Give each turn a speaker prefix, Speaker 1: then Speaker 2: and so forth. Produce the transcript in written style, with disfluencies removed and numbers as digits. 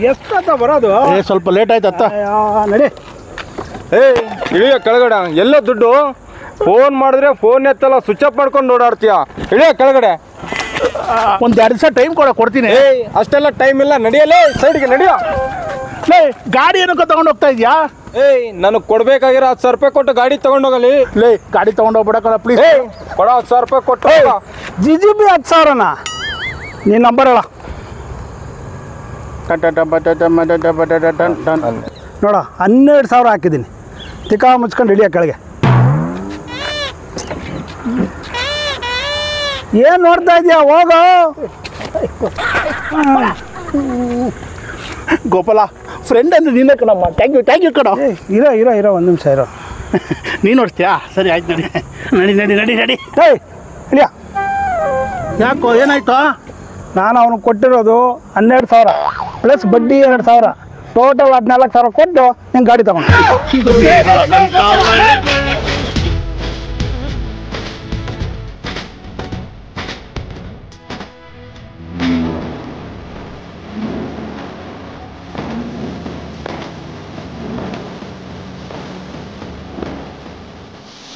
Speaker 1: ಎಷ್ಟಂತ ಬರೋದು?
Speaker 2: ಸ್ವಲ್ಪ ಲೇಟ್ ಆಯ್ತತ್ತ.
Speaker 1: ನಡಿ.
Speaker 3: ಇಳಿಯ ಕೆಳಗಡೆ. ಎಲ್ಲ ದುಡ್ಡು? ಫೋನ್ ಮಾಡಿದ್ರೆ ಫೋನ್ ಎತ್ತಲ್ಲ, ಸ್ವಿಚ್ ಆಫ್ ಮಾಡ್ಕೊಂಡು ಓಡಾಡ್ತೀಯ. ಇಳಿಯ ಕೆಳಗಡೆ.
Speaker 2: ಒಂದು 2 ದಿವಸ ಟೈಮ್ ಕೊಡ್ತೀನಿ.
Speaker 3: ಅಷ್ಟೆಲ್ಲ ಟೈಮ್ ಇಲ್ಲ, ನಡಿಯಲೇ ಸೈಡ್ಗೆ ನಡಿಯ.
Speaker 2: ಗಾಡಿ ಏನಕ್ಕೆ ತಗೊಂಡು ಹೋಗ್ತಾ ಇದೆಯಾ?
Speaker 3: ನನಗೆ ಕೊಡ್ಬೇಕಾಗಿರೋ 10,000 ರೂಪಾಯಿ ಕೊಟ್ಟು ಗಾಡಿ ತಗೊಂಡೋಗಲಿ.
Speaker 2: ಗಾಡಿ ತಗೊಂಡೋಗ್ಬಿಡಕಲ್ಲ ಪ್ಲೀಸ್.
Speaker 3: ಕೊಡ 10,000 ರೂಪಾಯಿ ಕೊಟ್ಟು.
Speaker 1: GGB 10,000ನಾ? ನೀನು ನಂಬರ್ ಹೇಳ ನೋಡ. 12,000 ಹಾಕಿದ್ದೀನಿ. ತಿಕ್ಕ ಮುಚ್ಕೊಂಡು ಹಿಡಿಯ ಕೆಳಗೆ. ಏನು ನೋಡ್ತಾ ಇದೀಯ? ಹೋಗೋ
Speaker 2: ಗೋಪಾಲ, ಫ್ರೆಂಡ್ ಅಂದ್ರೆ ನೀನೇ ಕಣಮ್ಮ. ಥ್ಯಾಂಕ್ ಯು ಕಣ.
Speaker 1: ಇರೋ ಒಂದು ನಿಮಿಷ ಇರೋ.
Speaker 2: ನೀನು ನೋಡ್ತೀಯಾ? ಸರಿ ಆಯ್ತು, ನಡಿ.
Speaker 1: ಇಳಿಯ.
Speaker 2: ಯಾಕೋ ಏನಾಯ್ತು?
Speaker 1: ನಾನು ಅವನಿಗೆ ಕೊಟ್ಟಿರೋದು 12,000 ಪ್ಲಸ್ ಬಡ್ಡಿ 2,000, ಟೋಟಲ್ 14,000 ಕೊಟ್ಟು ನಿಂಗೆ ಗಾಡಿ ತಗೊಂಡು.